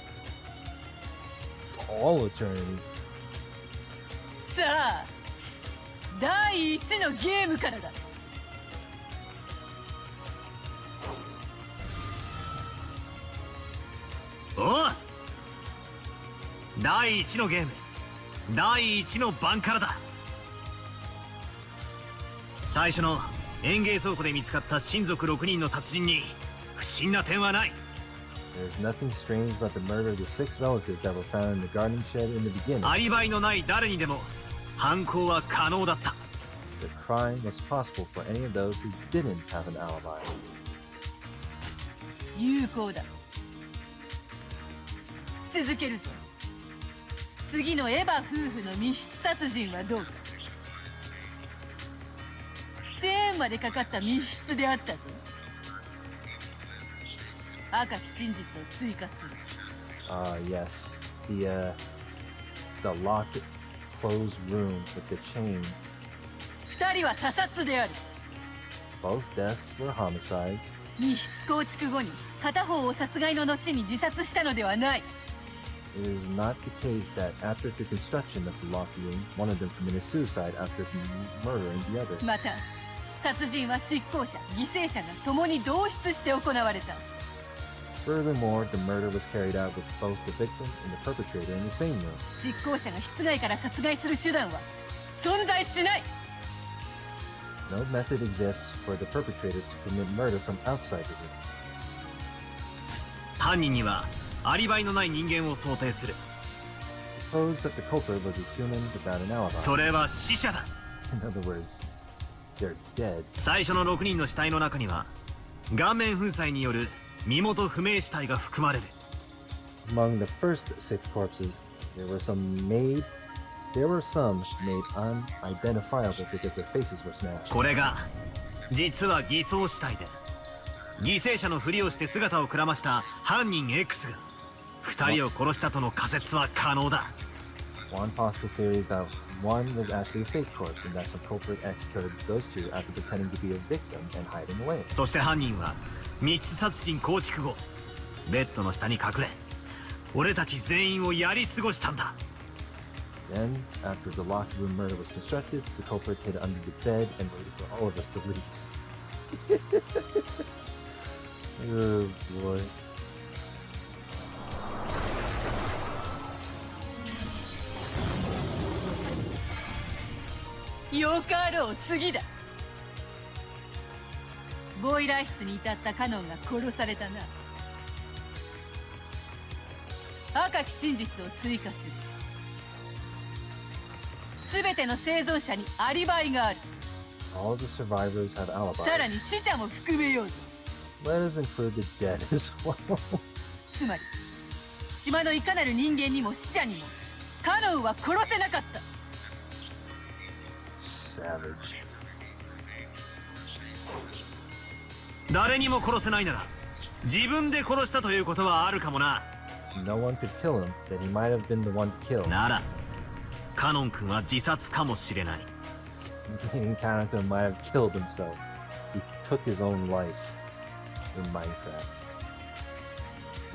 All eternity. さあ第一のゲームからだ。おう、第一のゲーム、第一の番からだ。最初の園芸倉庫で見つかった親族6人の殺人に不審な点はない。There's nothing strange about the murder of the 6 relatives that were found in the garden shed in the beginning. アリバイのない誰にでも犯行は可能だった。The crime was possible for any of those who didn't have an alibi. 有効だ。続けるぞ。次のエヴァ夫婦の密室殺人はどうか。チェーンまでかかった密室であったぞ。赤き真実を追加する。Yes. The locked, closed room with the chain. 二人は他殺である。Both deaths were homicides. 密室構築後に片方を殺害の後に自殺したのではない。It is not the case that after the construction of the locked room, one of them committed suicide after murdering the other. また、殺人は執行者、犠牲者が共に同室して行われた。Furthermore, the murder was carried out with both the victim and the perpetrator in the same room. 執行者が室外から殺害する手段は存在しない。No method exists for the perpetrator to commit murder from outside the room. 犯人にはアリバイのない人間を想定する。Suppose that the culprit was a human without an alibi. それは死者だ。In other words, they're dead. 最初の6人の死体の中には顔面粉砕による身元不明死体が含まれる。Among the first 6 corpses, there were some made unidentifiable because their faces were smashed. これが実は偽装死体で、犠牲者のふりをして姿をくらました犯人 X が2人を殺したとの仮説は可能だ。One possible theory is that one was actually a fake corpse and that some culprit X killed those two after pretending to be a victim and hiding away. そして犯人は密室殺人構築後、ベッドの下に隠れ、俺たち全員をやり過ごしたんだ。Then, after the locked room murder was constructed, the culprit hid under the bed and waited for all of us to leave. Oh boy. よかろう、次だ。ボイラー室に至ったカノンが殺されたな。赤き真実を追加する。すべての生存者にアリバイがある。 All the survivors have さらに alibis. 死者も含めようぞ。 Let us include the dead as well. つまり島のいかなる人間にも死者にもカノンは殺せなかった。 Savage. 誰にも殺せないなら自分で殺したということはあるかもな。 No one could kill him, then he might have been the one to kill. ならカノン君は自殺かもしれない。 Meaning Kanaka might have killed himself. He took his own life in Minecraft.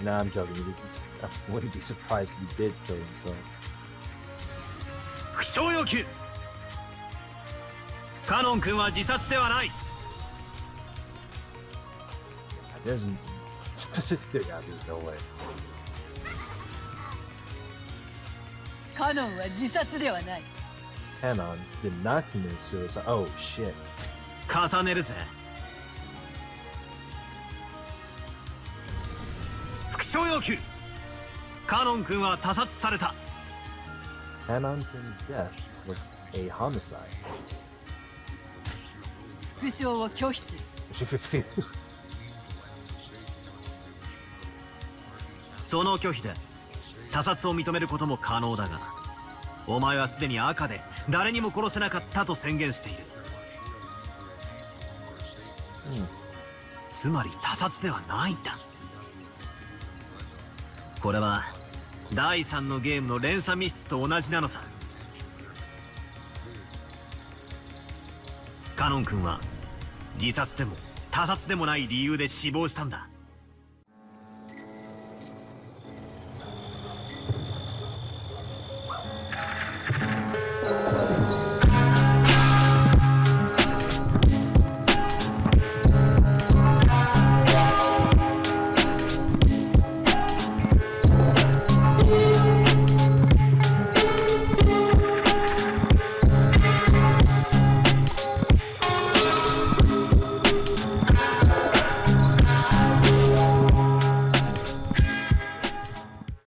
Nah, I'm joking. I wouldn't be surprised if he did kill himself. 副賞要求。カノン君は自殺ではない。 There's no way. カノンは自殺ではない。 Canon did not commit suicide. Oh shit. 重ねるぜ。副賞要求。カノン君は他殺された。 Canon Kun's death was a homicide. 副賞を拒否する。 She refused. その拒否で他殺を認めることも可能だが、お前はすでに赤で誰にも殺せなかったと宣言している。つまり他殺ではないんだ。これは第3のゲームの連鎖密室と同じなのさ。カノン君は自殺でも他殺でもない理由で死亡したんだ。